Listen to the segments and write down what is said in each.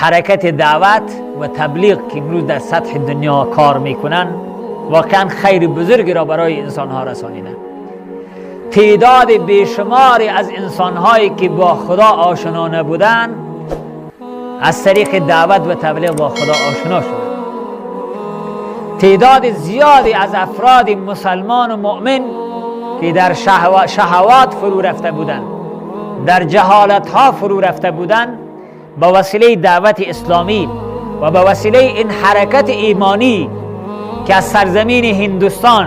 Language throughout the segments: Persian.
حرکت دعوت و تبلیغ که امروز در سطح دنیا کار میکنن واقعا خیر بزرگی را برای انسانها رسانیدن. تعداد بیشماری از انسانهایی که با خدا آشنا نبودن از طریق دعوت و تبلیغ با خدا آشنا شدند. تعداد زیادی از افراد مسلمان و مؤمن که در شهوات فرو رفته بودند، در جهالت ها فرو رفته بودند، با وسیله دعوت اسلامی و با وسیله این حرکت ایمانی که از سرزمین هندوستان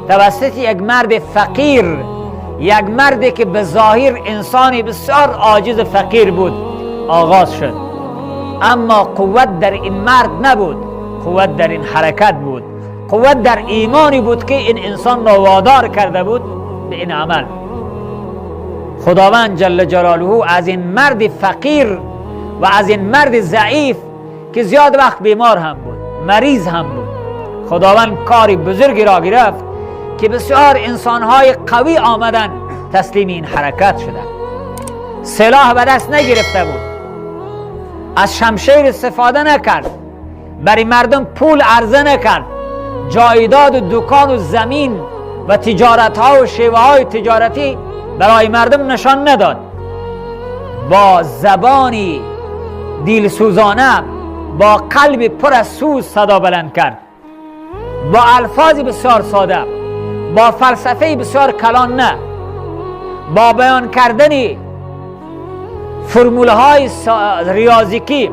توسط یک مرد فقیر، یک مردی که به ظاهر انسانی بسیار عاجز فقیر بود آغاز شد. اما قوت در این مرد نبود، قوت در این حرکت بود، قوت در ایمانی بود که این انسان را وادار کرده بود به این عمل. خداوند جل جلاله از این مرد فقیر و از این مرد ضعیف که زیاد وقت بیمار هم بود، مریض هم بود، خداوند کاری بزرگی را گرفت که بسیار انسانهای قوی آمدن تسلیم این حرکت شدند. سلاح به دست نگرفته بود، از شمشیر استفاده نکرد، برای مردم پول عرضه نکرد، جایداد و دکان و زمین و تجارت ها و شیوه های تجارتی برای مردم نشان نداد. با زبانی دلسوزانه، با قلب پر از سوز صدا بلند کرد، با الفاظ بسیار ساده، با فلسفه بسیار کلان نه، با بیان کردن فرموله های ریاضیکی،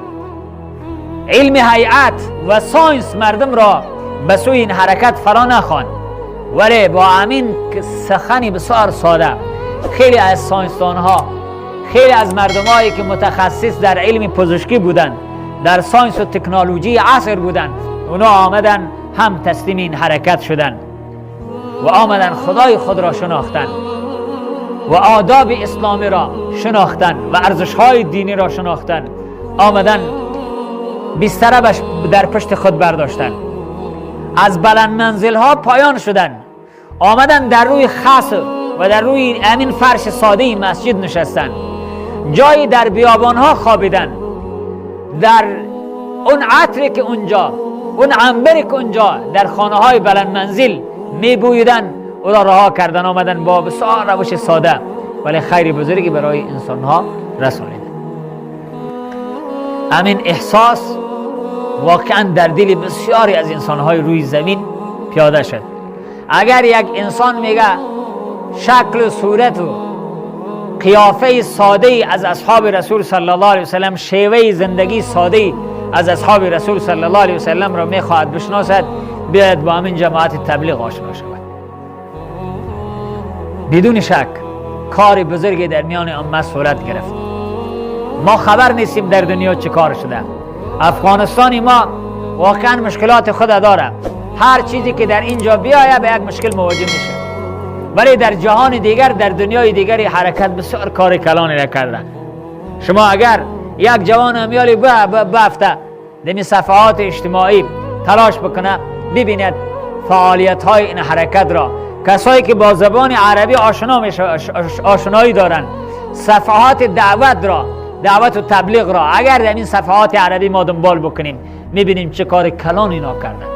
علم هیئت و ساینس مردم را به سوی این حرکت فرا نخواند، ولی با همین سخنی بسیار ساده خیلی از ساینسدان ها، خیلی از مردمایی که متخصص در علم پزشکی بودند، در ساینس و تکنولوژی عصر بودند، اونا آمدن هم تسلیم این حرکت شدند و آمدن خدای خود را شناختند و آداب اسلامی را شناختند و ارزش‌های دینی را شناختند. آمدن بستر در پشت خود برداشتند، از بلند منزل ها پایان شدند، آمدن در روی خاص و در روی امین فرش ساده مسجد نشستند، جایی در بیابان ها خوابیدن، در اون عطری که اونجا، اون عنبری که اونجا در خانه های بلند منزل میبویدن او را رها کردن، آمدن با بسیار روش ساده ولی خیر بزرگی برای انسان ها رسانیدن. همین احساس واقعا در دل بسیاری از انسان های روی زمین پیاده شد. اگر یک انسان میگه شکل و صورت و قیافه ساده از اصحاب رسول صلی الله علیه وسلم، شیوه زندگی ساده از اصحاب رسول صلی الله علیه وسلم را میخواهد بشناسد، بیاید با همین جماعت تبلیغ آشنا شود. بدون شک کار بزرگی در میان امت صورت گرفت. ما خبر نیستیم در دنیا چه کار شده. افغانستانی ما واقعا مشکلات خود داره، هر چیزی که در اینجا بیایه به یک مشکل مواجه میشه، ولی در جهان دیگر، در دنیای دیگری حرکت بسیار کار کلانی را کرده. شما اگر یک جوان امیالی بفته در صفحات اجتماعی تلاش بکنه ببیند فعالیت های این حرکت را، کسایی که با زبان عربی آشنایی دارن، صفحات دعوت را، دعوت و تبلیغ را اگر در این صفحات عربی ما دنبال بکنیم میبینیم چه کار کلان اینا کردن.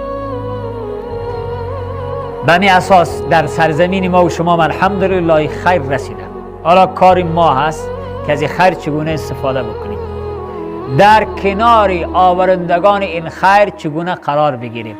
بنی اساس در سرزمین ما و شما الحمدلله خیر رسیده. حالا کار ما هست که از خیر چگونه استفاده بکنیم، در کنار آورندگان این خیر چگونه قرار بگیریم.